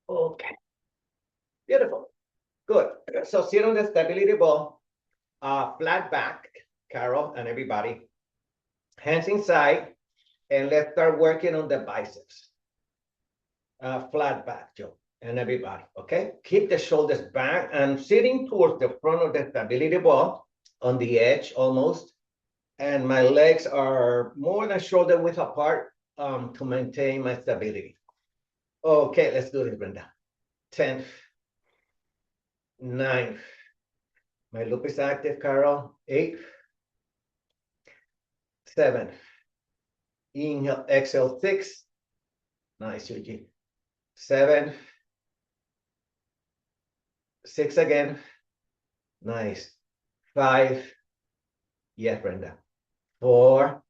Okay. Beautiful. Good. So sit on the stability ball, flat back, Carol and everybody. Hands inside, and let's start working on the biceps. Flat back, Joe, and everybody, okay? Keep the shoulders back and sitting towards the front of the stability ball on the edge almost. And my legs are more than shoulder width apart to maintain my stability. Okay, let's do this, Brenda. 10, 9. My loop is active, Carol. 8, 7. Inhale, exhale, 6. Nice, Yuji. 7. 6 again. Nice. 5. Yes, Brenda. 4.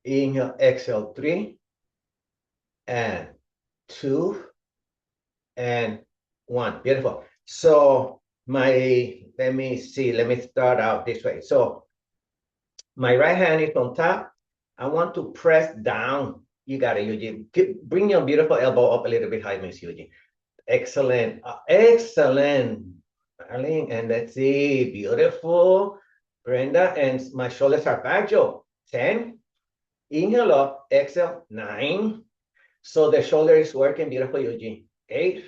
Inhale, exhale, 3. And 2. And 1. Beautiful. So let me see. Let me start out this way. So my right hand is on top. I want to press down. You got it, Yuji. Bring your beautiful elbow up a little bit high, Miss Yuji. Excellent. Excellent. Darling. And let's see. Beautiful. Brenda. And my shoulders are back, Joe. 10. Inhale up. Exhale. 9. So the shoulder is working. Beautiful, Yuji. 8.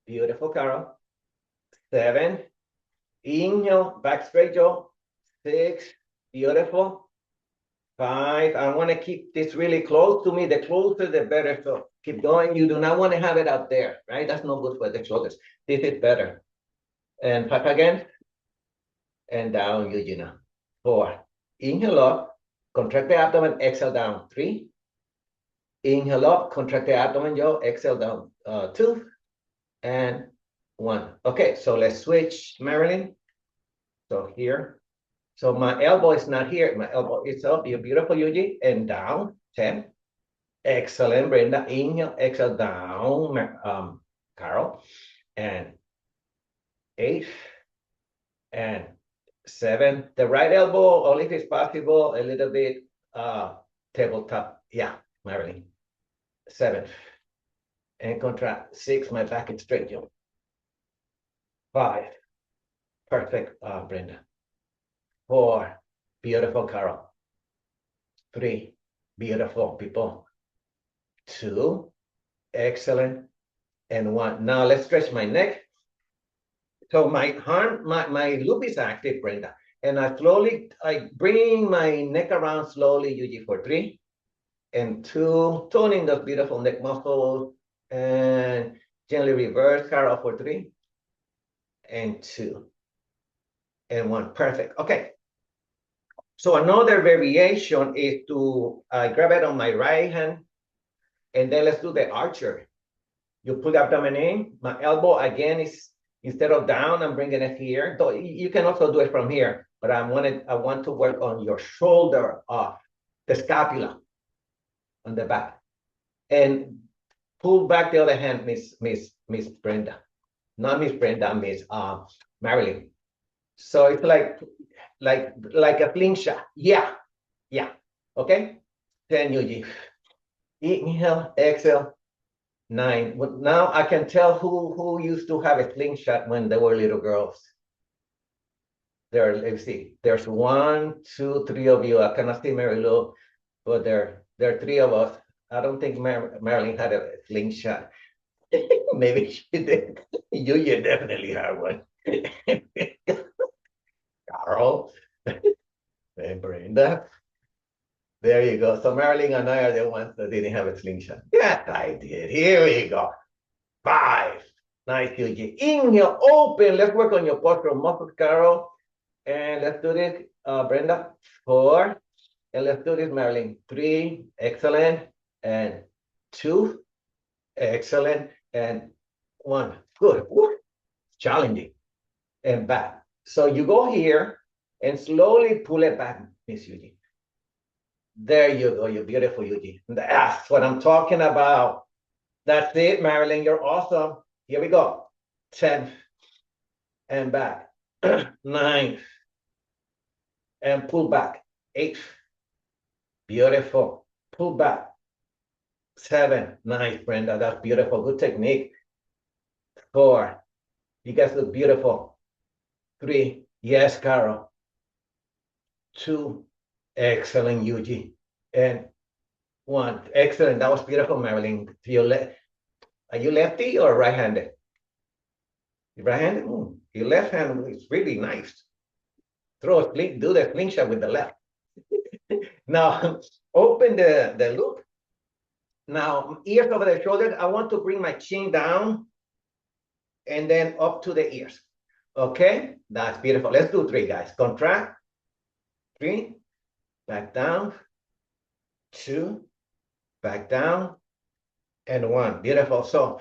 Beautiful, Carol. 7. Inhale. Back straight, Joe. 6. Beautiful. 5. I want to keep this really close to me. The closer, the better. So keep going. You do not want to have it out there, right? That's not good for the shoulders. This is better. And 5 again. And down, Eugenia. 4. Inhale up. Contract the abdomen. Exhale down. 3. Inhale up. Contract the abdomen, Joe. Exhale down. 2. And 1. Okay, so let's switch, Marilyn. So here. So my elbow is not here. My elbow is up. You're beautiful, Yuji. And down. 10. Excellent, Brenda. Inhale, exhale, down, Carol. And 8. And 7. The right elbow, only if it's possible, a little bit tabletop. Yeah, Marilyn. 7. And contract. 6. My back is straight, Joe. 5. Perfect, Brenda. 4. Beautiful, Carol. 3. Beautiful, people. 2. Excellent. And 1. Now let's stretch my neck. So my arm, my loop is active, Brenda. And I bring my neck around slowly, Yuji, for 3. And 2. Toning those beautiful neck muscles. And gently reverse, Carol, for 3. And 2. And 1. Perfect. Okay. So another variation is to grab it on my right hand, and then let's do the archer. You put the abdomen in. My elbow again is, instead of down, I'm bringing it here. So you can also do it from here, but I want to work on your shoulder, the scapula, on the back, and pull back the other hand, Miss Brenda, not Miss Brenda, Miss Marilyn. So it's like a slingshot. Yeah. Okay. 10, Yuji. Inhale, exhale. 9. Now I can tell who used to have a slingshot when they were little girls. Let's see. There's 1, 2, 3 of you. I cannot see Mary Lou, but there are 3 of us. I don't think Marilyn had a slingshot. Maybe she did. You definitely had one. Carl and Brenda. There you go. So Marilyn and I are the ones that didn't have a slingshot. Yes, I did. Here we go. 5. Nice, Yuji. Inhale, open. Let's work on your postural muscles, Carol. And let's do this, Brenda. 4. And let's do this, Marilyn. 3. Excellent. And 2. Excellent. And 1. Good. Woo. Challenging. And back. So you go here and slowly pull it back, Miss Yuji. There you go, you beautiful Yuji. That's what I'm talking about. That's it, Marilyn. You're awesome. Here we go. 10. And back. 9. And pull back. 8. Beautiful. Pull back. 7. Nice, Brenda. That's beautiful. Good technique. 4. You guys look beautiful. 3. Yes, Carol. 2. Excellent, Yuji. And 1. Excellent. That was beautiful, Marilyn. Are you lefty or right-handed? Right-handed? Your left hand is really nice. Do the slingshot with the left. Now, open the loop. Now, ears over the shoulders. I want to bring my chin down and then up to the ears. Okay, that's beautiful. Let's do 3, guys. Contract. 3, back down. 2, back down. And 1. Beautiful. So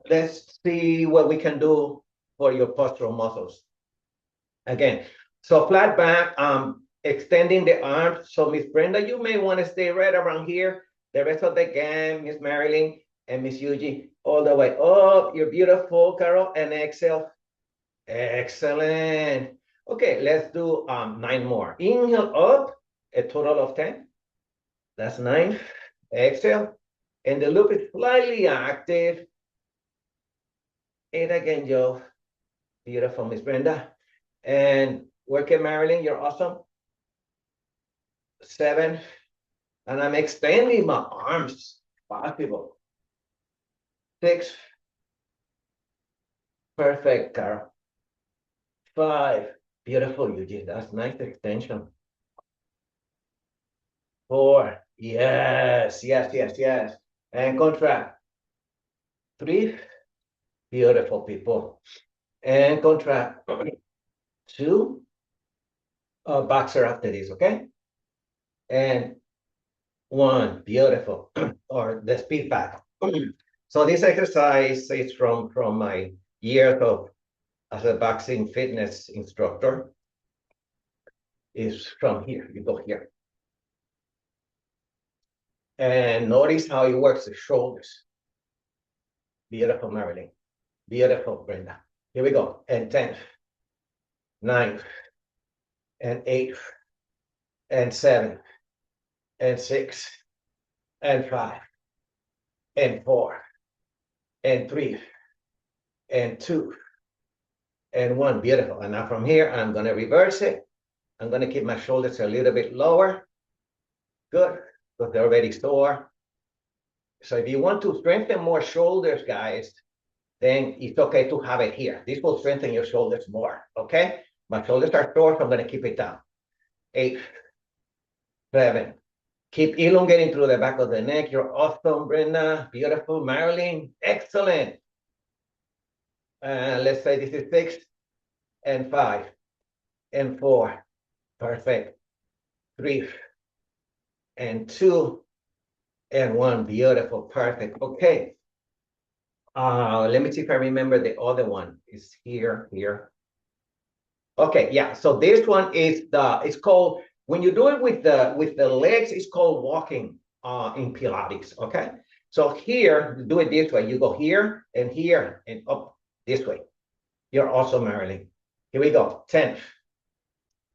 let's see what we can do for your postural muscles. Again, so flat back, extending the arms. So Miss Brenda, you may want to stay right around here. The rest of the gang, Miss Marilyn and Miss Yuji, all the way up. You're beautiful, Carol, and exhale. Excellent. Okay, let's do 9 more. Inhale up, a total of 10. That's 9. Exhale. And the loop is slightly active. And again, Joe. Beautiful, Miss Brenda. And work it, Marilyn. You're awesome. 7. And I'm extending my arms. Possible. 6. Perfect, Carol. 5. Beautiful, Eugene. That's nice extension. 4. Yes. And contract. 3. Beautiful, people. And contract. 2. Boxer after this, okay? And 1. Beautiful. Or the speed pack. So this exercise is from my years of as a boxing fitness instructor. Is from here. You go here. And notice how it works the shoulders. Beautiful, Marilyn. Beautiful, Brenda. Here we go. And 10, 9, and 8, and 7, and 6, and 5, and 4, and 3, and 2, and 1. Beautiful. And now from here, I'm going to reverse it. I'm going to keep my shoulders a little bit lower. Good. Because they're already sore. So if you want to strengthen more shoulders, guys, then it's okay to have it here. This will strengthen your shoulders more, okay? My shoulders are sore, so I'm going to keep it down. 8, 7. Keep elongating through the back of the neck. You're awesome, Brenda. Beautiful, Marilyn. Excellent. Let's say this is 6, and 5, and 4. Perfect. 3, and 2, and 1. Beautiful. Perfect. Okay. Let me see if I remember the other one. Is here. Okay, yeah. So this one is it's called, when you do it with the legs, it's called walking in Pilates. Okay. So here, do it this way. You go here and up this way. You're also, Marilyn. Here we go. 10.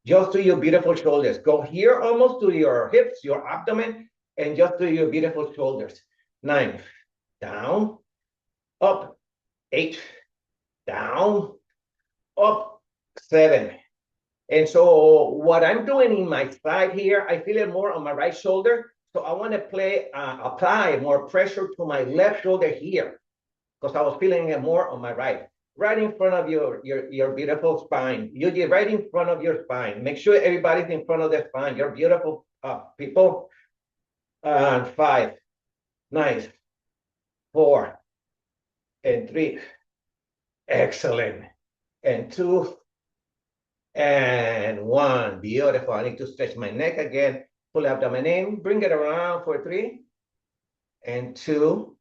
Just to your beautiful shoulders. Go here almost to your hips, your abdomen, and just to your beautiful shoulders. 9. Down. Up. 8. Down. Up. 7. And so what I'm doing in my side here, I feel it more on my right shoulder. So I want to apply more pressure to my left shoulder here, because I was feeling it more on my right. Right in front of your beautiful spine. You get right in front of your spine. Make sure everybody's in front of the spine. You're beautiful people. 5. Nice. 4. And 3. Excellent. And 2. And 1. Beautiful. I need to stretch my neck again. Pull abdomen in. Bring it around for 3. And 2.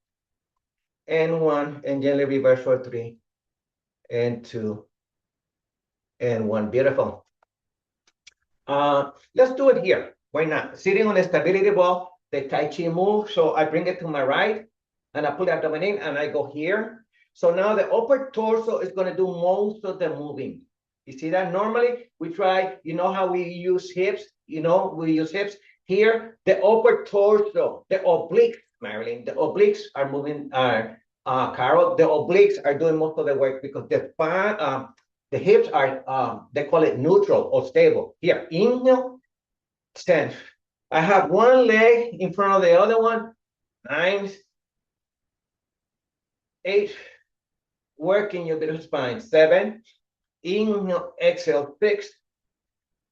And 1. And gently reverse for 3. And 2. And 1. Beautiful. Let's do it here. Why not? Sitting on a stability ball, the Tai Chi move. So I bring it to my right, and I pull the abdomen in, and I go here. So now the upper torso is going to do most of the moving. You see that? Normally, we try, you know how we use hips? We use hips. Here, the upper torso, the obliques, Marilyn, the obliques are moving, are Carol, the obliques are doing most of the work because the hips are, they call it neutral or stable. Here, inhale, 10. I have one leg in front of the other one, 9, 8, working your middle spine, 7, inhale, exhale, 6,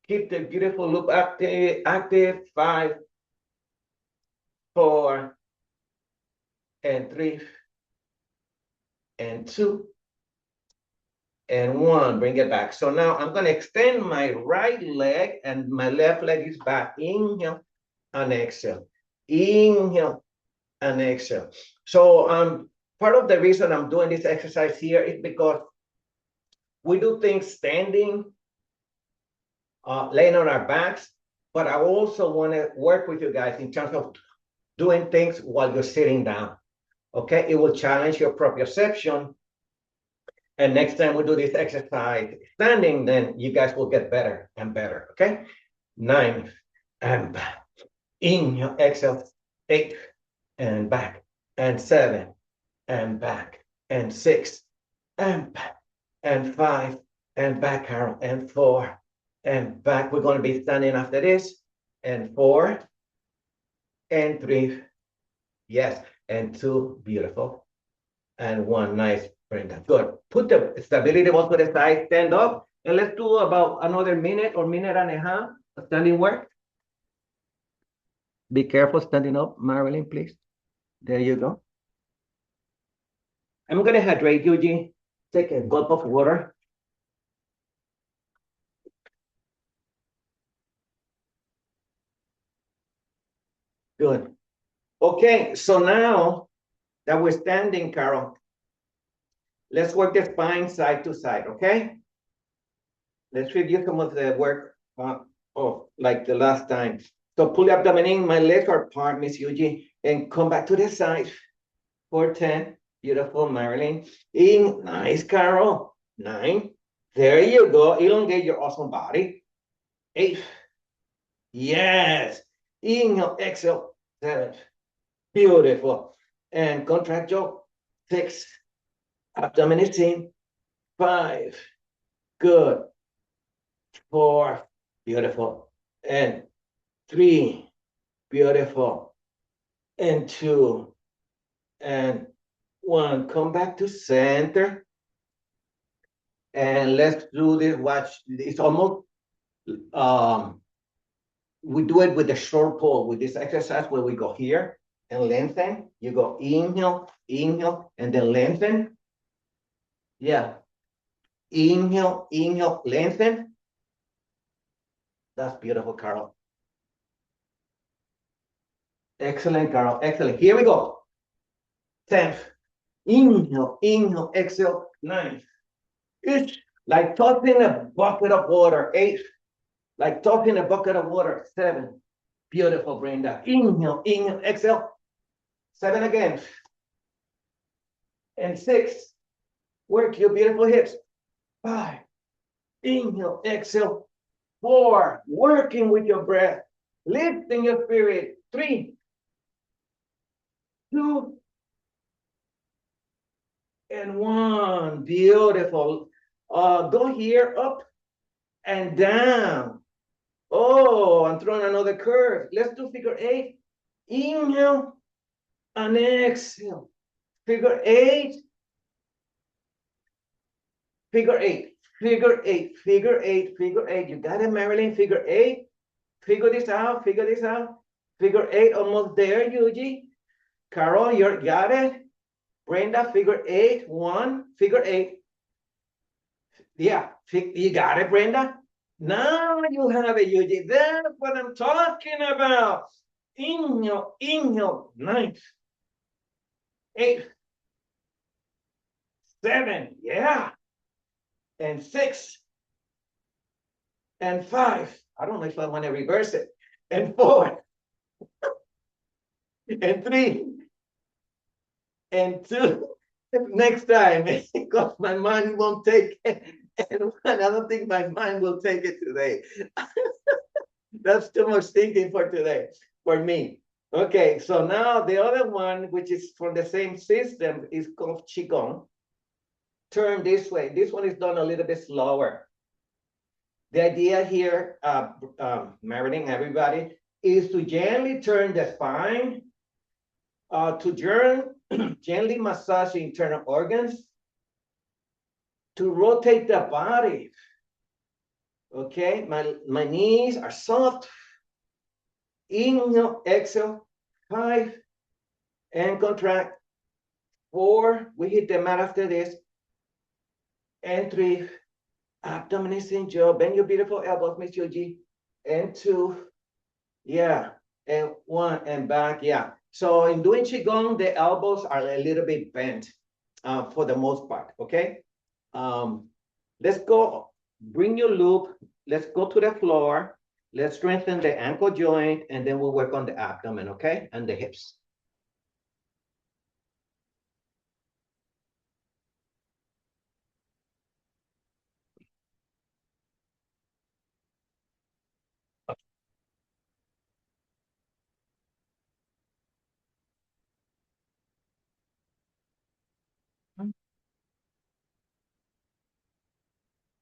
keep the beautiful loop active, 5, 4, and 3, and 2, and 1. Bring it back. So now I'm going to extend my right leg and my left leg is back. Inhale and exhale. Inhale and exhale. So part of the reason I'm doing this exercise here is because we do things standing, laying on our backs, but I also want to work with you guys in terms of doing things while you're sitting down. Okay, it will challenge your proprioception. And next time we do this exercise standing, then you guys will get better and better. Okay, 9 and back. Inhale, exhale, 8 and back, and 7 and back, and 6 and back, and 5 and back, Carol, and 4 and back. We're going to be standing after this, and 4 and 3, yes, and 2, beautiful, and 1, nice, Brenda, good. Put the stability ball to the side, stand up, and let's do about another minute or minute and a half of standing work. Be careful standing up, Marilyn, please. There you go. I'm going to hydrate you, G. Take a gulp of water. Good. Okay, so now that we're standing, Carol, let's work the spine side to side, okay? Let's review some of the work like the last time. So pull the abdomen in, my legs are apart, Miss Yuji, and come back to the side for 10. Beautiful, Marilyn. In, nice, Carol. 9. There you go. Elongate your awesome body. 8. Yes. Inhale, exhale. 7. Beautiful. And contract jaw. 6. Abdomen is in. 5. Good. 4. Beautiful. And 3. Beautiful. And 2. And 1. Come back to center. And let's do this. Watch. It's almost we do it with the short pole with this exercise where we go here and lengthen. You go inhale, inhale, and then lengthen. Yeah. Inhale, inhale, lengthen. That's beautiful, Carol. Excellent, Carol. Excellent. Here we go. 10th. Inhale, inhale, exhale. 9th. It's like tossing a bucket of water. 8th. Like tossing a bucket of water. 7. Beautiful, Brenda. Inhale, inhale, exhale. 7 again. And 6. Work your beautiful hips. 5. Inhale, exhale. 4. Working with your breath. Lifting your spirit. 3. 2. And 1. Beautiful. Go here, up and down. Oh, I'm throwing another curve. Let's do figure 8. Inhale and exhale. Figure 8. Figure 8. Figure 8. Figure 8. Figure 8. You got it, Marilyn. Figure 8. Figure this out. Figure this out. Figure 8. Almost there, Yuji. Carol, you got it. Brenda, figure 8. 1. Figure 8. Yeah, you got it, Brenda. Now you have it, Yuji. That's what I'm talking about. Inhale, inhale. 9. 8. 7. Yeah. And 6. And 5. I don't know if I want to reverse it. And 4. And 3. And 2. Next time, because my mind won't take it. And I don't think my mind will take it today. That's too much thinking for today, for me. Okay, so now the other one, which is from the same system, is called Qigong. Turn this way. This one is done a little bit slower. The idea here, Marilyn, everybody, is to gently turn the spine, to gently massage the internal organs, to rotate the body. Okay, my knees are soft. Inhale, exhale, 5, and contract. 4, we hit the mat after this. And 3, abdomen is in jaw. Bend your beautiful elbows, Miss Yuji. And 2, yeah. And 1, and back, yeah. So in doing Qigong, the elbows are a little bit bent for the most part, okay? Let's go, bring your loop. Let's go to the floor. Let's strengthen the ankle joint, and then we'll work on the abdomen, okay? And the hips.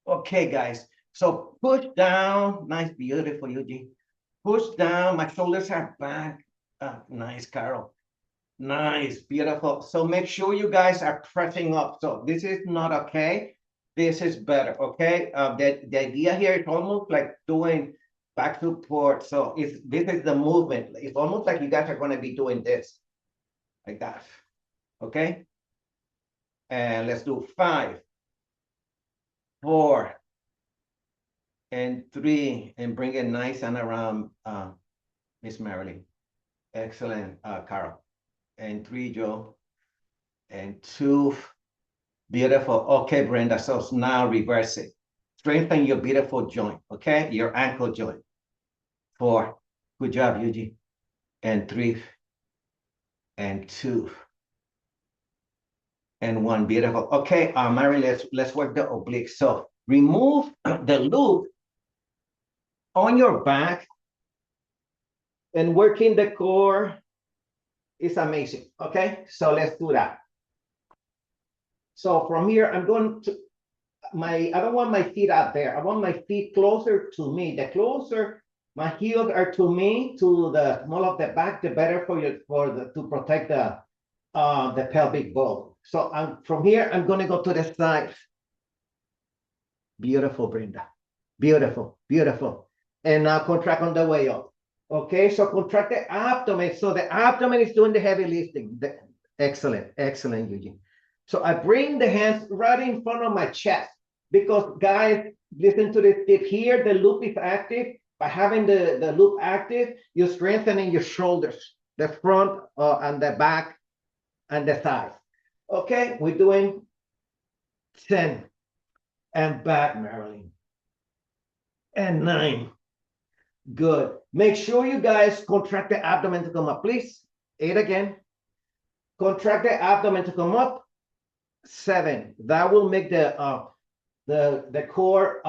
Okay, guys. So push down. Nice, beautiful, Yuji. Push down. My shoulders are back. Nice, Carol. Nice, beautiful. So make sure you guys are pressing up. So this is not okay. This is better, okay? The idea here is almost like doing back support. So this is the movement. It's almost like you guys are going to be doing this, like that, okay? And let's do 5, 4, and 3, and bring it nice and around, Miss Marilyn. Excellent, Carol. And 3, Joe. And 2, beautiful. Okay, Brenda. So now reverse it. Strengthen your beautiful joint, okay? Your ankle joint. 4, good job, Yuji. And 3, and 2, and 1, beautiful. Okay, Marilyn, let's work the obliques. So remove the loop on your back, and working the core is amazing, okay? So let's do that. So from here, I'm going to, I don't want my feet out there. I want my feet closer to me. The closer my heels are to me, to the small of the back, the better to protect the pelvic bone. So from here, I'm going to go to the side. Beautiful, Brenda. Beautiful, beautiful. And now contract on the way up. Okay, so contract the abdomen. So the abdomen is doing the heavy lifting. Excellent, excellent, Eugene. So I bring the hands right in front of my chest, because guys, listen to this tip here. The loop is active. By having the loop active, you're strengthening your shoulders, the front and the back and the thighs. Okay, we're doing 10 and back, Marilyn. And 9. Good. Make sure you guys contract the abdomen to come up, please. 8 again. Contract the abdomen to come up. 7. That will make the core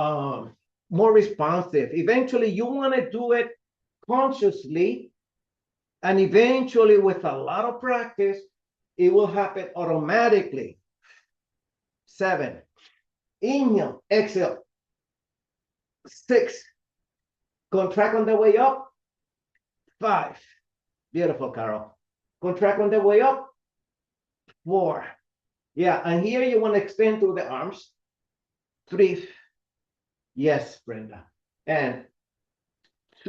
more responsive. Eventually, you want to do it consciously, and eventually, with a lot of practice, it will happen automatically. 7. Inhale, exhale. 6. Contract on the way up. 5. Beautiful, Carol. Contract on the way up. 4. Yeah, and here you want to extend through the arms. 3. Yes, Brenda. And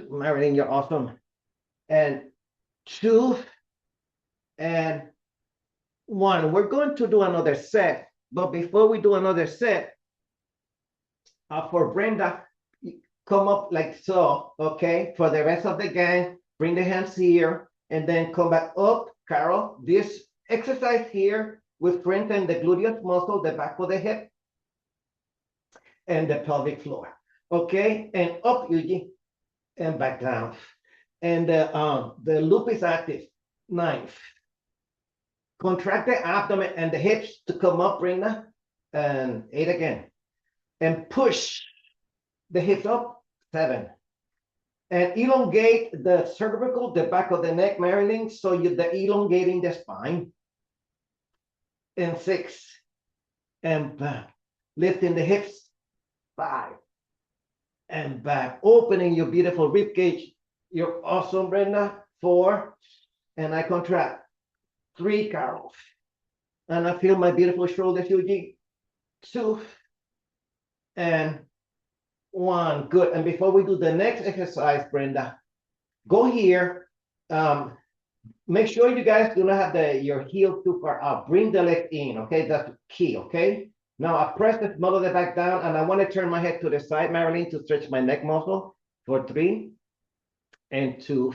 Marilyn, you're awesome. And 2, and 1. We're going to do another set. But before we do another set, for Brenda, come up like so, okay? For the rest of the gang, bring the hands here, and then come back up, Carol. This exercise here will strengthen the gluteus muscle, the back of the hip, and the pelvic floor, okay? And up, Yuji, and back down. And the loop is active. 9. Contract the abdomen and the hips to come up, Brenda, and 8 again. And push the hips up. 7. And elongate the cervical, the back of the neck, Marilyn, so the elongating the spine. And 6, and back. Lifting the hips, 5, and back. Opening your beautiful rib cage. You're awesome, Brenda. 4, and I contract. 3, Carol. And I feel my beautiful shoulders, Eugene. 2, and 1. Good. And before we do the next exercise, Brenda, go here. Make sure you guys do not have your heel too far out. Bring the leg in, okay? That's key, okay? Now I press the small of the back down, and I want to turn my head to the side, Marilyn, to stretch my neck muscle for 3, and 2,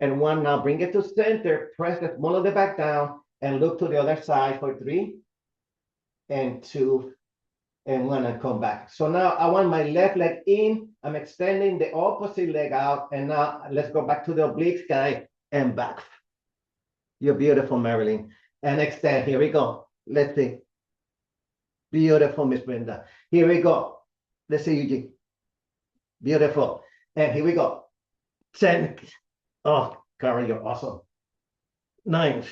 and 1. Now bring it to center, press the small of the back down, and look to the other side for 3, and 2, and 1, and come back. So now I want my left leg in. I'm extending the opposite leg out, and now let's go back to the obliques, guy, and back. You're beautiful, Marilyn. And extend. Here we go. Let's see. Beautiful, Miss Brenda. Here we go. Let's see, Eugene. Beautiful. And here we go. 10. Oh, Carol, you're awesome. 9.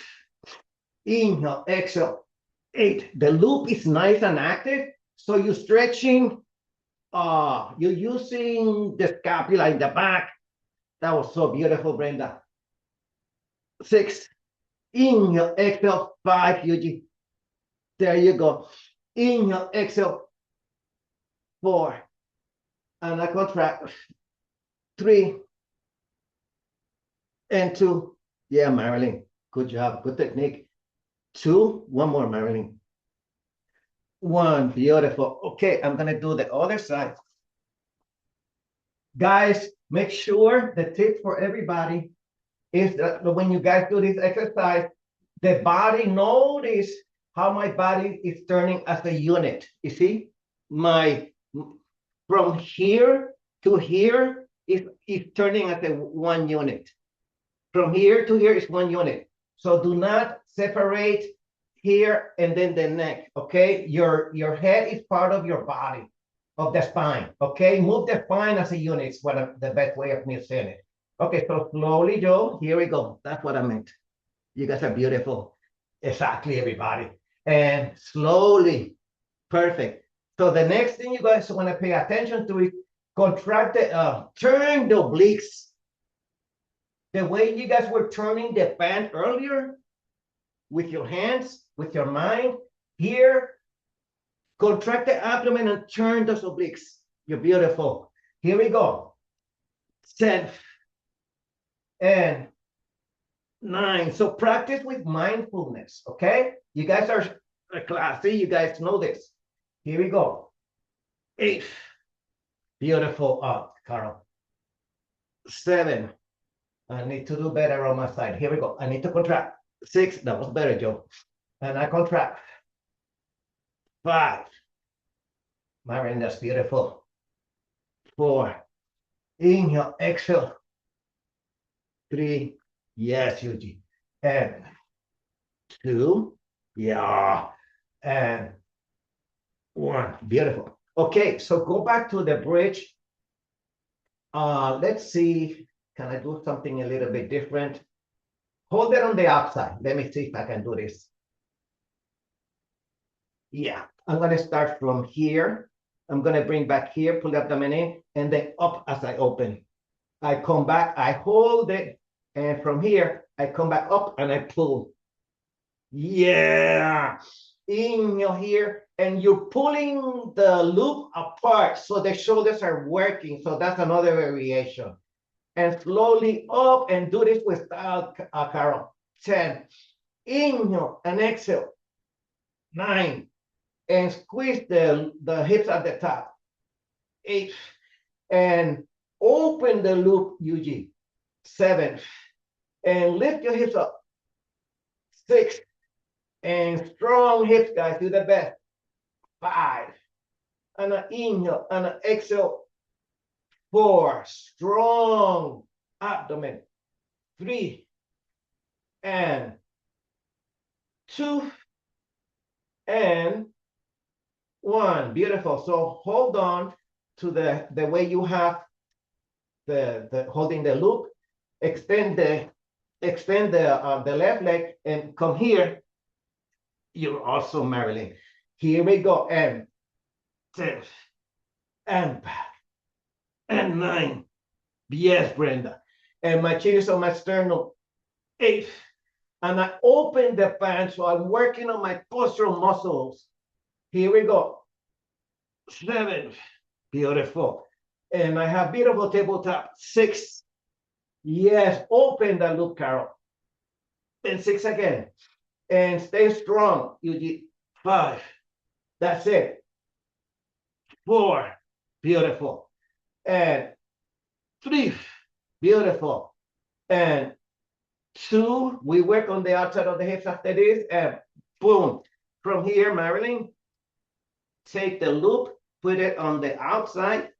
Inhale, exhale. 8. The loop is nice and active. So you're stretching. You're using the scapula in the back. That was so beautiful, Brenda. 6. Inhale, exhale. 5, Eugene. There you go. Inhale, exhale. 4. And I contract. 3. And 2. Yeah, Marilyn. Good job. Good technique. 2. One more, Marilyn. 1. Beautiful. Okay, I'm going to do the other side. Guys, make sure the tip for everybody is that when you guys do this exercise, the body, notice how my body is turning as a unit. You see, from here to here is turning as a one unit. From here to here is one unit. So do not separate here and then the neck, okay? Your head is part of your body, of the spine, okay? Move the spine as a unit is the best way of me saying it. Okay, so slowly, Joe, here we go. That's what I meant. You guys are beautiful. Exactly, everybody. And slowly, perfect. So the next thing you guys want to pay attention to is contract turn the obliques. The way you guys were turning the band earlier with your hands, with your mind, here, contract the abdomen and turn those obliques. You're beautiful. Here we go. 10 and 9. So practice with mindfulness, okay? You guys are classy. You guys know this. Here we go. 8. Beautiful, Carl. 7. I need to do better on my side. Here we go. I need to contract. 6. That was better, Joe. And I contract. 5. Marion, that's beautiful. 4. Inhale, exhale. 3. Yes, Yuji. And 2. Yeah. And 1. Beautiful. Okay, so go back to the bridge. Let's see. Can I do something a little bit different? Hold it on the outside. Let me see if I can do this. Yeah, I'm going to start from here. I'm going to bring back here, pull the abdomen in, and then up as I open. I come back, I hold it, and from here, I come back up and I pull. Yeah. Inhale here, and you're pulling the loop apart so the shoulders are working. So that's another variation. And slowly up and do this without Carol. 10. Inhale and exhale. 9. And squeeze the hips at the top. 8. And open the loop, Yuji. 7. And lift your hips up. 6. And strong hips, guys. Do the best. 5. And an inhale and an exhale. 4. Strong abdomen. 3. And 2. And 1. Beautiful. So hold on to the way you have holding the loop, extend the left leg and come here. You're also Marilyn. Here we go, and 10, and back, and 9. Yes, Brenda. And my chin is on my sternum, 8. And I open the pants, so I'm working on my postural muscles. Here we go, 7. Beautiful. And I have beautiful tabletop, 6. Yes, open the loop, Carol. And 6 again. And stay strong, Eugene. 5. That's it. 4. Beautiful. And 3. Beautiful. And 2. We work on the outside of the hips after this. And boom. From here, Marilyn, take the loop, put it on the outside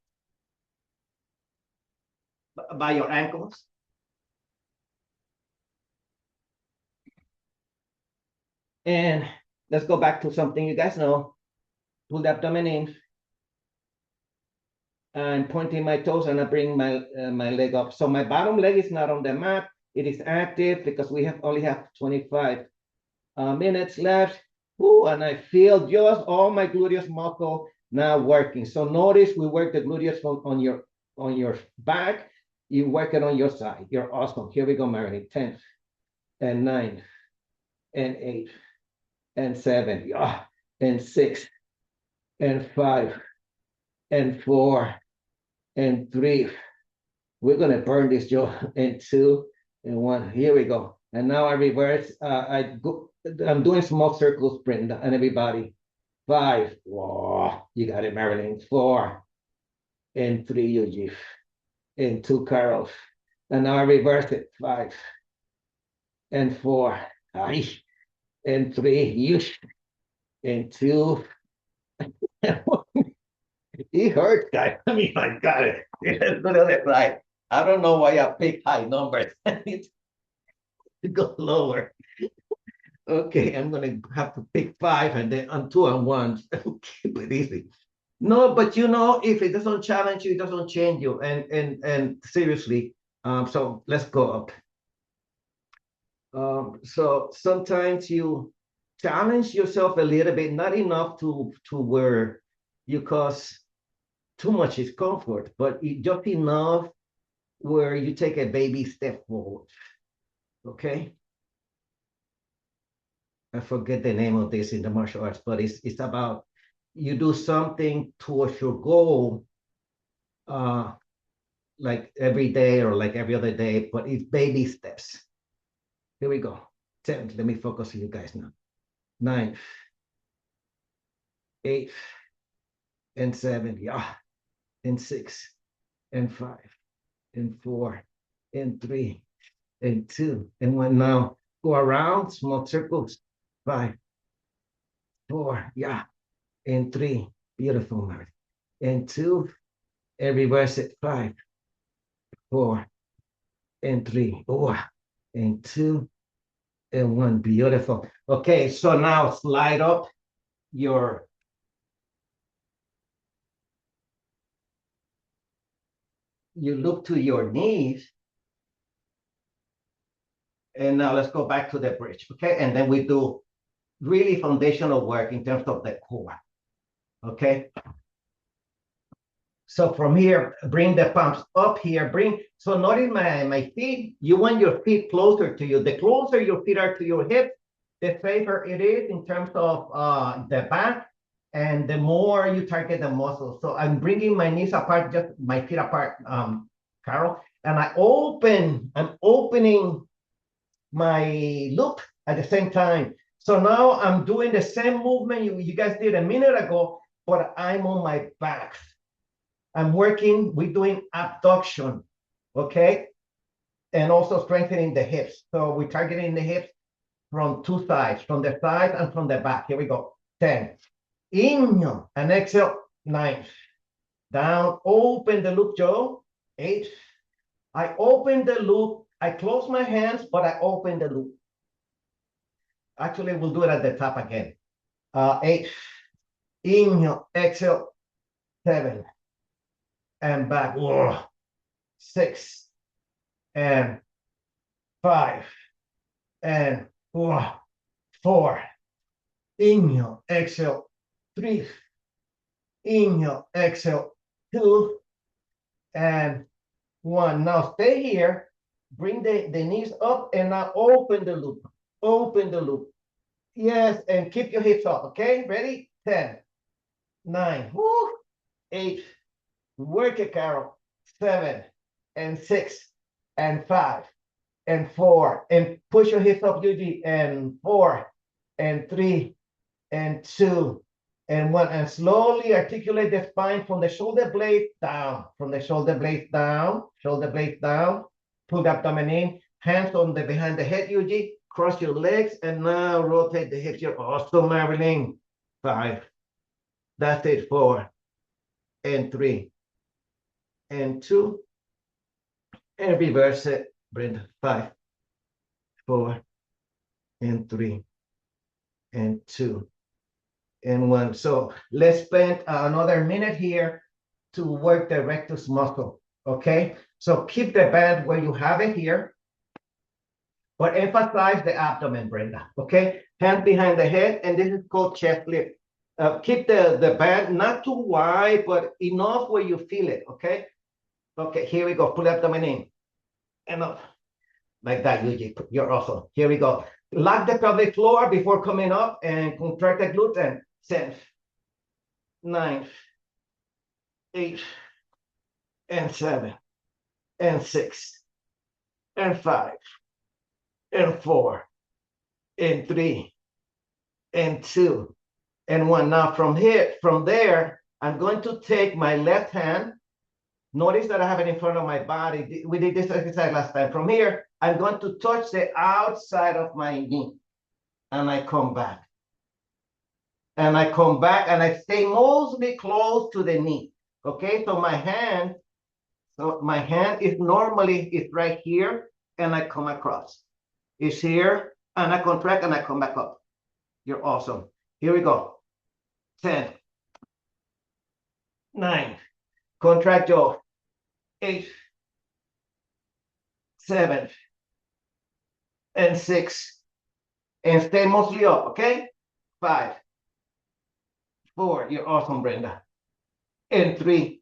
by your ankles. And let's go back to something you guys know. Pull the abdomen in. I'm pointing my toes and I bring my leg up. So my bottom leg is not on the mat. It is active because we only have 25 minutes left. Ooh, and I feel just all my gluteus muscle now working. So notice we work the gluteus on your back. You work it on your side. You're awesome. Here we go, Marilyn. 10 and 9 and 8 and 7. Yeah, and 6 and 5 and 4 and 3. We're gonna burn this, Joe. And 2 and 1. Here we go. And now I reverse. I'm doing small circles, Brenda, and everybody. 5. Whoa, you got it, Marilyn. 4 and 3, Eugene. And 2, Carol. And now I reverse it. 5 and 4. Ay. And 3, you. And 2. It hurts, guys. I mean, I got it. Right. I don't know why I pick high numbers. I need to go lower. Okay, I'm gonna have to pick 5 and then on 2 and 1. Keep it easy. No, but you know, if it doesn't challenge you, it doesn't change you. And seriously, so let's go up. So sometimes you challenge yourself a little bit, not enough to where you cause too much discomfort, but just enough where you take a baby step forward. Okay. I forget the name of this in the martial arts, but it's about you do something towards your goal, like every day or like every other day, but it's baby steps. Here we go. 10. Let me focus on you guys now. 9, 8, and 7. Yeah. And 6, and 5, and 4, and 3, and 2, and 1. Now go around small circles. 5, 4, yeah, and 3. Beautiful, Mary. And 2, and reverse it. 5, 4, and 3. Oh, and 2, and 1. Beautiful. Okay, so now slide up your you look to your knees. And now let's go back to the bridge, okay? And then we do really foundational work in terms of the core, okay? So from here, bring the palms up here, so notice my feet, you want your feet closer to you. The closer your feet are to your hips, the safer it is in terms of the back, and the more you target the muscles. So I'm bringing my knees apart, just my feet apart, Carol, and I'm opening my loop at the same time. So now I'm doing the same movement you guys did a minute ago, but I'm on my back. we're doing abduction, okay? And also strengthening the hips. So we're targeting the hips from 2 sides, from the side and from the back. Here we go. 10. Inhale and exhale. 9. Down, open the loop, Joe. 8. I open the loop. I close my hands, but I open the loop. Actually, we'll do it at the top again. 8. Inhale, exhale. 7. And back. Whoa. 6, and 5, and 4. Inhale, exhale, 3. Inhale, exhale, 2, and 1. Now stay here. Bring the knees up and now open the loop. Open the loop. Yes, and keep your hips up, okay? Ready? 10, 9, 8, work it, Carol. 7, and 6, and 5, and 4, and push your hips up, Yuji, and 4, and 3, and 2, and 1, and slowly articulate the spine from the shoulder blade down, from the shoulder blade down, pull the abdomen in, hands on the behind the head, Yuji, cross your legs, and now rotate the hips. You're awesome, Marilyn. 5, that's it, 4, and 3, and 2, and reverse it, Brenda. 5, 4, and 3, and 2, and 1. So let's spend another minute here to work the rectus muscle, okay? So keep the band where you have it here, but emphasize the abdomen, Brenda, okay? Hand behind the head, and this is called chest lift. Keep the band not too wide, but enough where you feel it, okay? Okay, here we go. Pull abdomen in and up. Like that, Yuji. You're awesome. Here we go. Lock the pelvic floor before coming up and contract the glutes. And 10, 9, 8, and 7, and 6, and 5, and 4, and 3, and 2, and 1. Now from there, I'm going to take my left hand. Notice that I have it in front of my body. We did this exercise last time. From here, I'm going to touch the outside of my knee. And I come back. And I come back and I stay mostly close to the knee. Okay, so my hand is normally right here, and I come across. It's here, and I contract and I come back up. You're awesome. Here we go. 10, 9, contract jaw. 8, 7, and 6, and stay mostly up, okay? 5, 4, you're awesome, Brenda. And 3,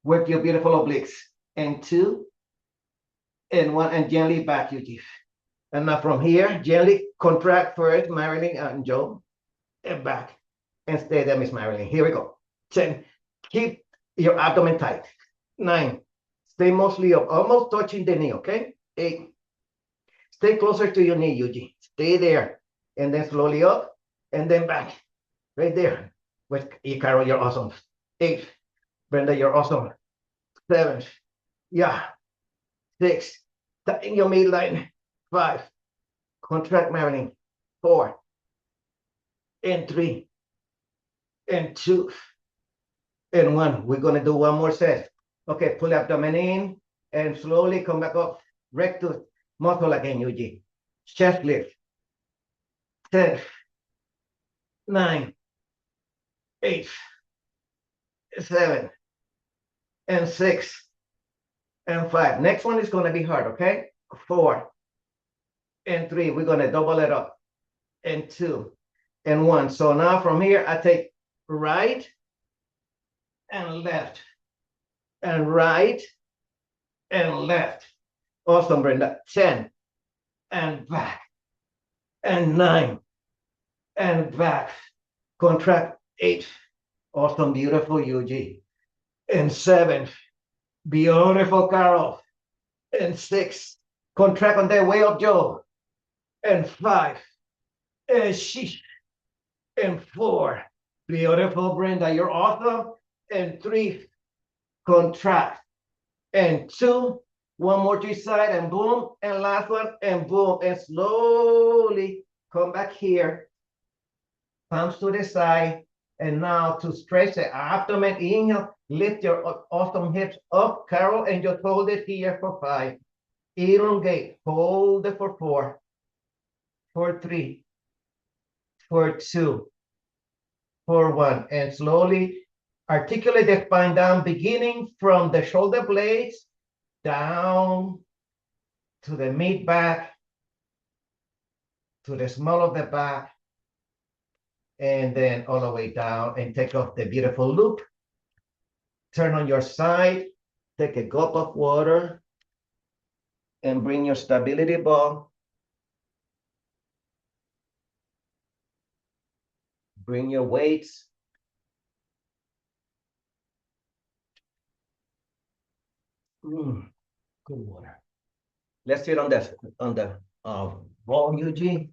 work your beautiful obliques. And 2, and 1, and gently back, Yuji. And now from here, gently contract first, Marilyn and Joe, and back. And stay there, Miss Marilyn. Here we go. 10, keep your abdomen tight. 9, stay mostly up, almost touching the knee, okay? 8, stay closer to your knee, Yuji. Stay there. And then slowly up, and then back. Right there. With Carol, you're awesome. 8, Brenda, you're awesome. 7, yeah. 6, tighten your midline. 5, contract, Marilyn. 4, and 3, and 2, and 1. We're gonna do one more set. Okay, pull abdomen in and slowly come back up. Rectus muscle again, Yuji. Chest lift. 10, 9, 8, 7, and 6, and 5. Next one is gonna be hard, okay? 4, and 3. We're gonna double it up. And 2, and 1. So now from here, I take right and left, and right and left. Awesome, Brenda. 10, and back, and 9, and back. Contract. 8. Awesome, beautiful, Yuji. And 7. Beautiful, Carol. And 6. Contract on the way up, Joe. And 5. And sheesh. And 4. Beautiful, Brenda. You're awesome. And 3. Contract. And 2. One more to each side, and boom. And last one, and boom. And slowly come back here. Palms to the side. And now to stretch the abdomen, inhale, lift your awesome hips up, Carol, and just hold it here for 5. Elongate, hold it for 4, for 3, for 2, for 1, and slowly articulate the spine down, beginning from the shoulder blades down to the mid back, to the small of the back, and then all the way down and take off the beautiful loop. Turn on your side, take a gulp of water, and bring your stability ball. Bring your weights. Good water. Let's sit on the ball, Eugene.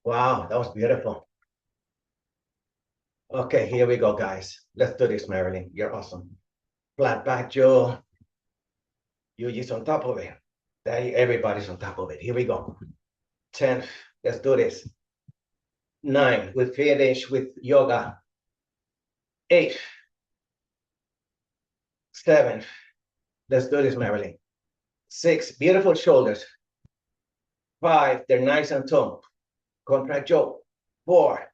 Wow, that was beautiful. Okay, here we go, guys. Let's do this, Marilyn. You're awesome. Flat back, Joe. Yuji's on top of it. Everybody's on top of it. Here we go. 10. Let's do this. 9. We finish with yoga. 8. 7. Let's do this, Marilyn. 6. Beautiful shoulders. 5. They're nice and toned. Contract Joe. 4.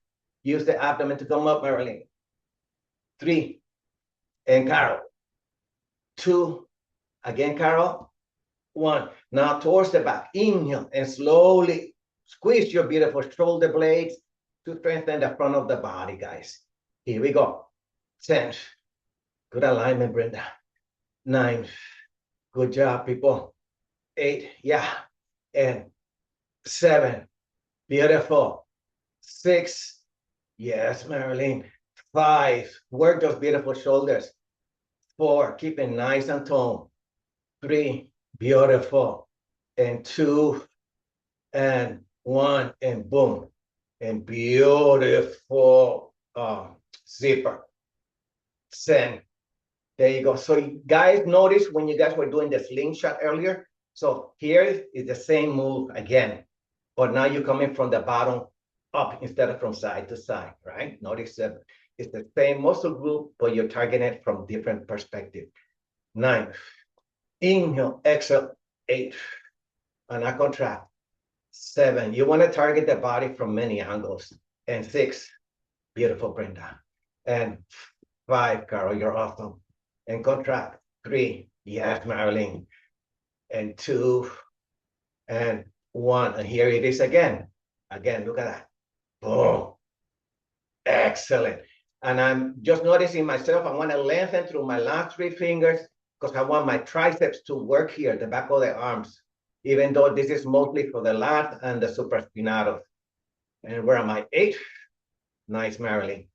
Use the abdomen to come up, Marilyn. 3. And Carol. 2. Again, Carol. 1. Now towards the back. Inhale and slowly squeeze your beautiful shoulder blades to strengthen the front of the body, guys. Here we go. 10. Good alignment, Brenda. 9. Good job, people. 8. Yeah. And 7. Beautiful. 6. Yes, Marilyn. 5. Work those beautiful shoulders. 4. Keep it nice and toned. 3. Beautiful. And 2. And 1. And boom. And beautiful zipper. 10. There you go. So you guys notice when you guys were doing the slingshot earlier. So here is the same move again. But now you're coming from the bottom up instead of from side to side, right? Notice that it's the same muscle group, but you're targeting it from different perspective. 9. Inhale, exhale, 8. And I contract. 7. You want to target the body from many angles. And 6. Beautiful, Brenda. And 5, Carol, you're awesome. And contract. 3. Yes, Marilyn. And 2. And 1. And here it is again. Again, look at that. Boom. Excellent. And I'm just noticing myself, I want to lengthen through my last 3 fingers because I want my triceps to work here, the back of the arms, even though this is mostly for the lat and the supraspinatus. And where am I? 8. Nice, Marilyn.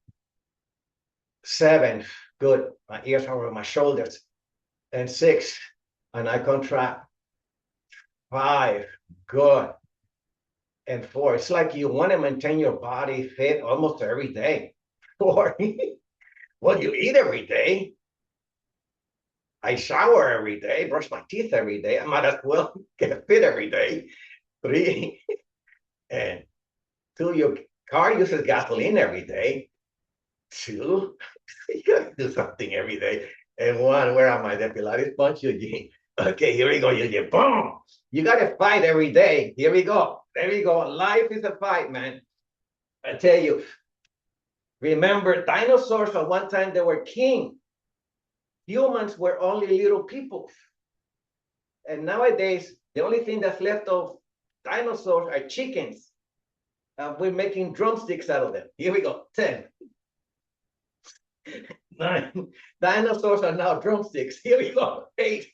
7. Good. My ears are over my shoulders. And 6. And I contract. 5. Good. And 4. It's like you want to maintain your body fit almost every day. 4. Well, you eat every day. I shower every day, brush my teeth every day. I might as well get fit every day. 3. And 2, your car uses gasoline every day. 2, you gotta do something every day. And 1, where am I? The Pilates punch, Eugene. Okay, here we go, Eugene. Boom! You gotta fight every day. Here we go. There we go. Life is a fight, man. I tell you. Remember, dinosaurs at one time, they were king. Humans were only little people. And nowadays, the only thing that's left of dinosaurs are chickens. We're making drumsticks out of them. Here we go. 10. 9. Dinosaurs are now drumsticks. Here we go. 8.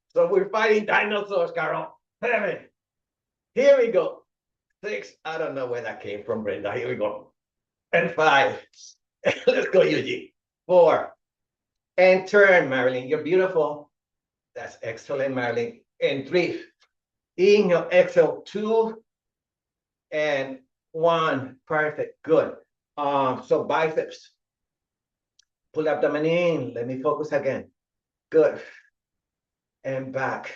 So we're fighting dinosaurs, Carol. 7. Here we go. 6. I don't know where that came from, Brenda. Here we go. And 5. Let's go, Eugene. 4. And turn, Marilyn. You're beautiful. That's excellent, Marilyn. And 3. Inhale, exhale, 2. And 1. Perfect. Good. So biceps. Pull abdomen in. Let me focus again. Good. And back.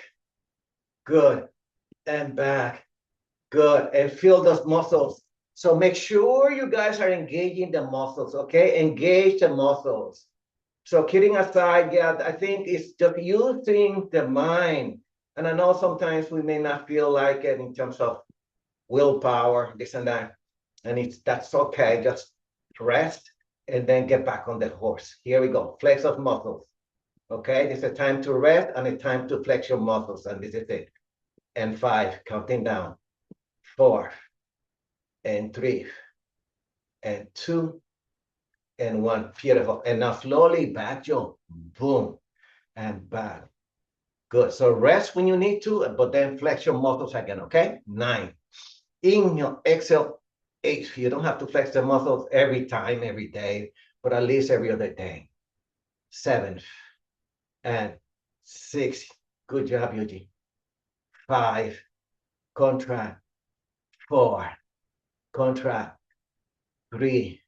Good. And back. Good. And feel those muscles So make sure you guys are engaging the muscles, okay? Engage the muscles. So kidding aside, yeah, I think it's just using the mind. And I know sometimes we may not feel like it in terms of willpower, this and that. And that's okay. Just rest and then get back on the horse. Here we go. Flex of muscles. Okay, this is a time to rest and a time to flex your muscles. And this is it. And 5, counting down. 4, and 3, and 2, and 1. Beautiful. And now slowly back jump. Boom. And back. Good. So rest when you need to, but then flex your muscles again. Okay. 9. Inhale, exhale. 8. You don't have to flex the muscles every time, every day, but at least every other day. 7. And 6. Good job, Yuji. 5. Contract. 4. Contract. 3.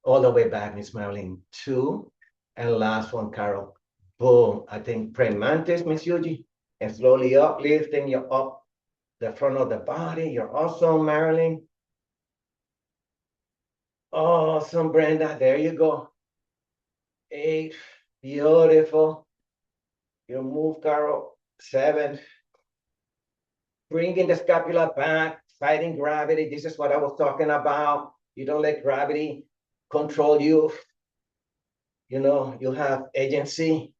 All the way back, Miss Marilyn. 2. And last one, Carol. Boom. I think praying mantis, Miss Yuji. And slowly up, lifting you up the front of the body. You're awesome, Marilyn. Awesome, Brenda. There you go. 8. Beautiful. You move, Carol. 7. Bringing the scapula back, fighting gravity. This is what I was talking about. You don't let gravity control you. You know, you have agency.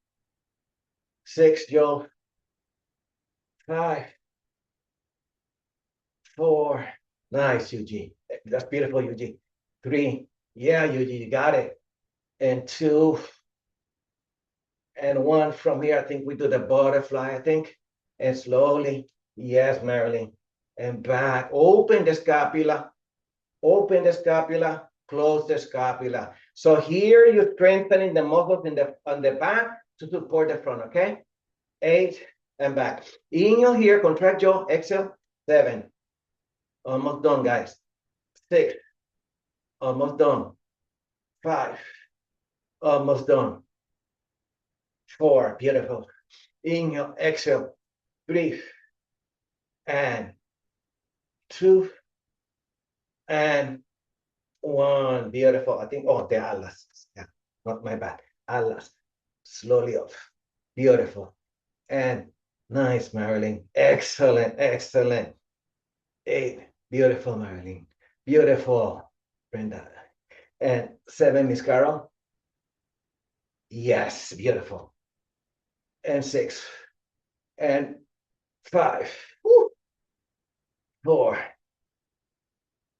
6, Joe. 5. 4. Nice, Yuji. That's beautiful, Yuji. 3. Yeah, Yuji, you got it. And 2. And 1 from here. I think we do the butterfly, I think. And slowly. Yes, Marilyn. And back. Open the scapula. Open the scapula. Close the scapula. So here you're strengthening the muscles on the back to support the front, okay? 8 and back. Inhale here, contract jaw, exhale. 7. Almost done, guys. 6. Almost done. 5. Almost done. 4. Beautiful. Inhale, exhale. 3. And 2. And 1. Beautiful. I think, the alas. Yeah, not my bad. Alas. Slowly up. Beautiful. And nice, Marilyn. Excellent, excellent. 8. Beautiful, Marilyn. Beautiful, Brenda. And 7, Miss Carol. Yes, beautiful. And 6. And 5. Woo. 4.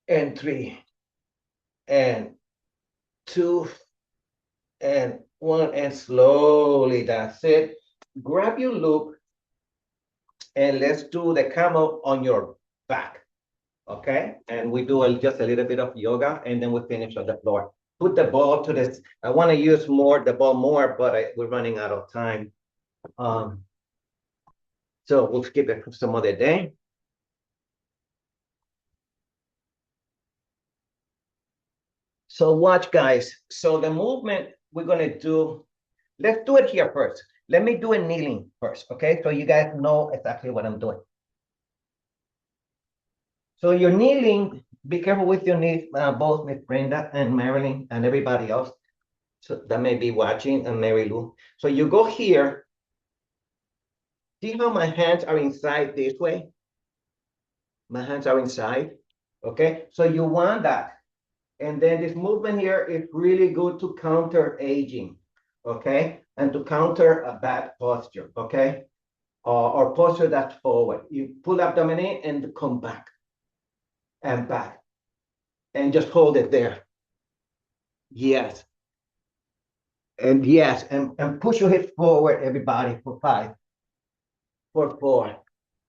And 3. And 2. And 1. And slowly, that's it. Grab your loop and let's do the camel on your back. Okay, and we do just a little bit of yoga and then we finish on the floor. Put the ball to this. I want to use the ball more, but we're running out of time. So we'll skip it for some other day. So watch, guys. So the movement we're going to do, let's do it here first. Let me do a kneeling first, okay? So you guys know exactly what I'm doing. So you're kneeling, be careful with your knees, both Miss Brenda and Marilyn and everybody else so that may be watching, and Mary Lou. So you go here. See how my hands are inside this way? My hands are inside, okay? So you want that. And then this movement here is really good to counter aging, okay? And to counter a bad posture, okay? Or posture that's forward. You pull abdomen in and come back and back. And just hold it there. Yes. And yes, and push your hips forward, everybody, for 5. For 4.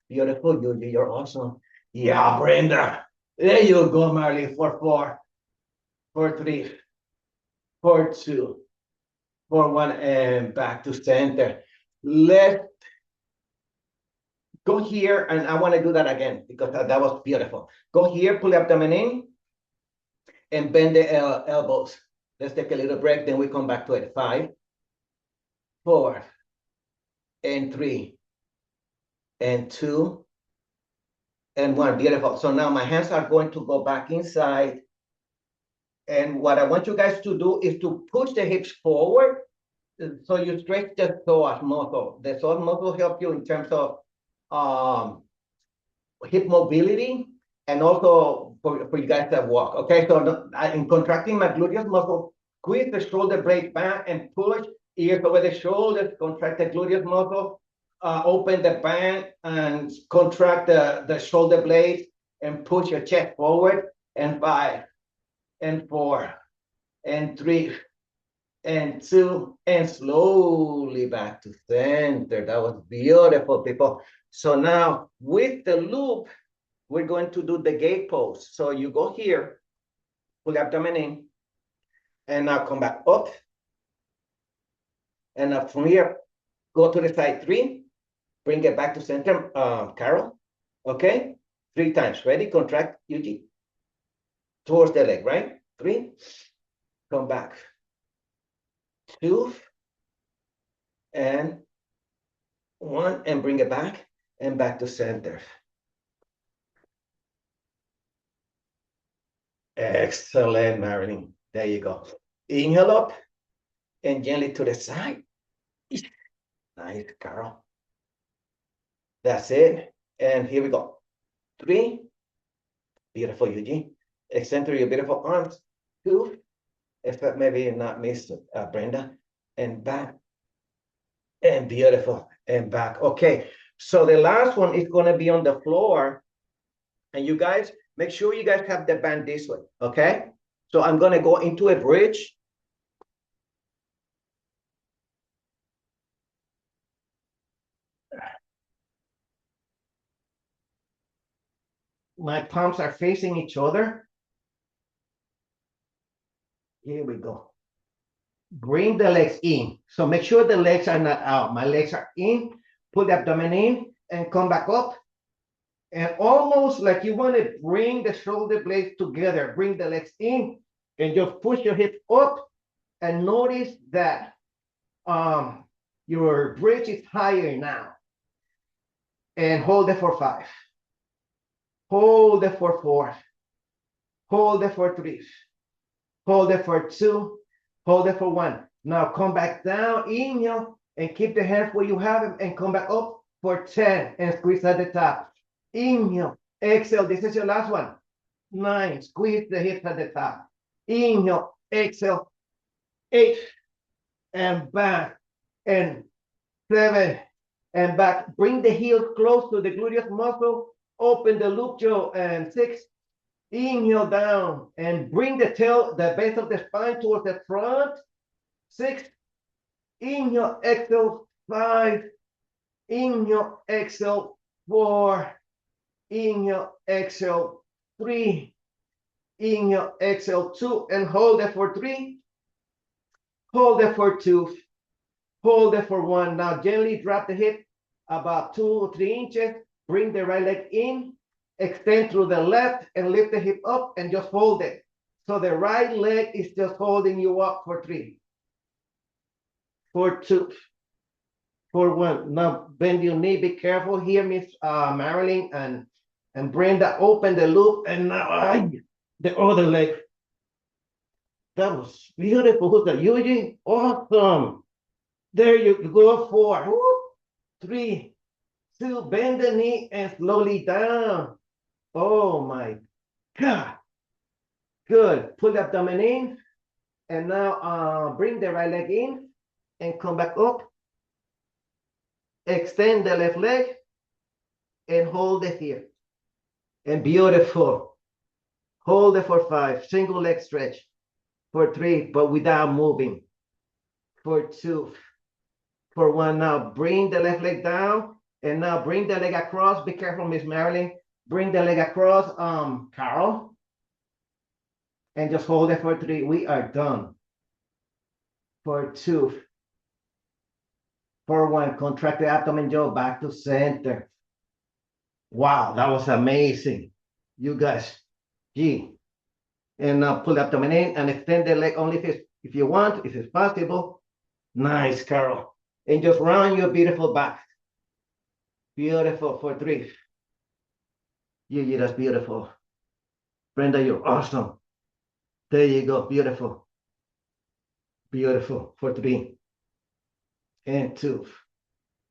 Beautiful, you're awesome. Yeah, Brenda. There you go, Marley, for 4. For 3. For 2. For 1, and back to center. Let's go here, and I want to do that again because that was beautiful. Go here, pull the abdomen in, and bend the elbows. Let's take a little break, then we come back to it. 5. 4. And 3. And 2. and 1. Beautiful. So now my hands are going to go back inside. And what I want you guys to do is to push the hips forward. So you stretch the psoas muscle. The psoas muscle help you in terms of hip mobility and also for you guys that walk. Okay, so in contracting my gluteus muscle, squeeze the shoulder blade back and push ears over the shoulders, contract the gluteus muscle, open the band and contract the shoulder blades and push your chest forward. And 5 and 4 and 3 and 2 and slowly back to center. That was beautiful, people. So now with the loop, we're going to do the gate pose. So you go here, pull the abdomen in, and now come back up. And now from here, go to the side 3, bring it back to center, Carol. Okay, 3 times. Ready? Contract, UG. Towards the leg, right? 3, come back. 2, and 1, and bring it back, and back to center. Excellent, Marilyn. There you go. Inhale up, and gently to the side. Nice, Carol. That's it. And here we go. 3. Beautiful, Eugene. Eccentric your beautiful arms. 2. If maybe not miss Brenda. And back. And beautiful. And back. Okay. So the last one is going to be on the floor. And you guys, make sure you guys have the band this way. Okay. So I'm going to go into a bridge. My palms are facing each other. Here we go. Bring the legs in. So make sure the legs are not out. My legs are in. Put the abdomen in and come back up. And almost like you want to bring the shoulder blades together. Bring the legs in and just push your hips up. And notice that your bridge is higher now. And hold it for 5. Hold it for 4. Hold it for 3. Hold it for 2. Hold it for 1. Now come back down, inhale, and keep the hands where you have them, and come back up for 10, and squeeze at the top. Inhale, exhale, this is your last one. 9, squeeze the hips at the top. Inhale, exhale, 8, and back, and 7, and back. Bring the heels close to the gluteus muscle, open the loop jaw, and 6. Inhale down and bring the tail, the base of the spine towards the front. 6. Inhale, exhale, 5. Inhale, exhale, 4. Inhale, exhale, 3. Inhale, exhale, 2. And hold it for 3. Hold it for 2. Hold it for 1. Now gently drop the hip about 2 or 3 inches. Bring the right leg in. Extend through the left and lift the hip up and just hold it. So the right leg is just holding you up for 3, for 2, for 1. Now bend your knee. Be careful here, Miss Marilyn and Brenda. Open the loop and now the other leg. That was beautiful. Who's that? Eugene? Awesome. There you go. 4, 3, 2. Bend the knee and slowly down. Oh my God. Good. Pull the abdomen in. And now bring the right leg in and come back up. Extend the left leg and hold it here. And beautiful. Hold it for 5. Single leg stretch. For 3, but without moving. For 2. For 1. Now bring the left leg down. And now bring the leg across. Be careful, Miss Marilyn. Bring the leg across, Carol. And just hold it for 3. We are done. For 2. For 1. Contract the abdomen jaw back to center. Wow, that was amazing. You guys. Gee. And now pull the abdomen in and extend the leg only if you want, if it's possible. Nice, Carol. And just round your beautiful back. Beautiful for 3. Yeah, that's beautiful. Brenda, you're awesome. There you go. Beautiful. Beautiful. For 3 and 2.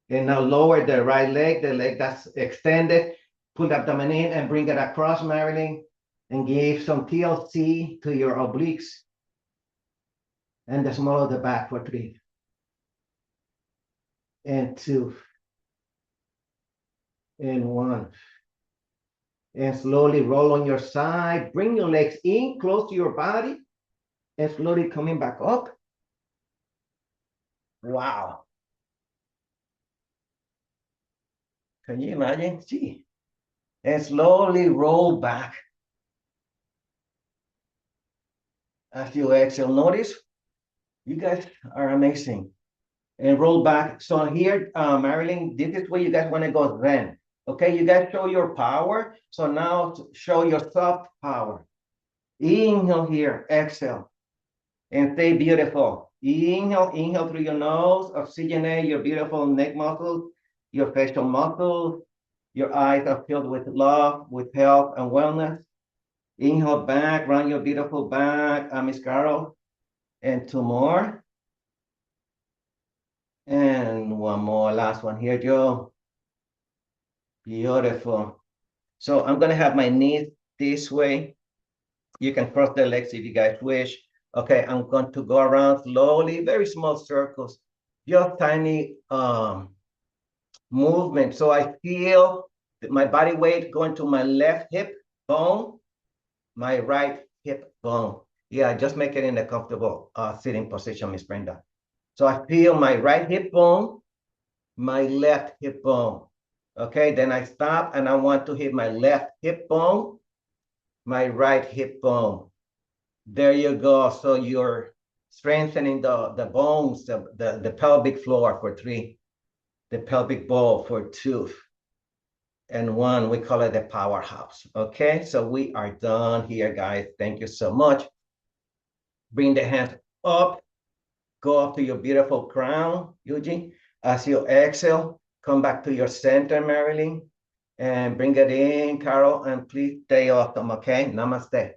And now lower the right leg, the leg that's extended. Put the abdomen in and bring it across, Marilyn, and give some TLC to your obliques and the small of the back for 3 and 2 and 1. And slowly roll on your side. Bring your legs in close to your body and slowly coming back up. Wow. Can you imagine? See. And slowly roll back. As you exhale, notice you guys are amazing. And roll back. So here, Marilyn, this is where you guys want to go then. Okay, you guys show your power. So now show your soft power. Inhale here, exhale, and stay beautiful. Inhale through your nose, oxygenate your beautiful neck muscles, your facial muscles. Your eyes are filled with love, with health and wellness. Inhale back, round your beautiful back, Miss Carol. And 2 more. And 1 more, last one here, Joe. Beautiful. So I'm gonna have my knees this way. You can cross the legs if you guys wish. Okay, I'm going to go around slowly, very small circles, just tiny movement. So I feel my body weight going to my left hip bone, my right hip bone. Yeah, just make it in a comfortable sitting position, Miss Brenda. So I feel my right hip bone, my left hip bone. Okay, then I stop and I want to hit my left hip bone, my right hip bone. There you go. So you're strengthening the bones, the pelvic floor for 3, the pelvic bowl for 2, and 1. We call it the powerhouse. Okay, so we are done here, guys. Thank you so much. Bring the hands up, go up to your beautiful crown, Eugene. As you exhale, come back to your center, Marilyn, and bring it in, Carol, and please stay awesome, okay? Namaste.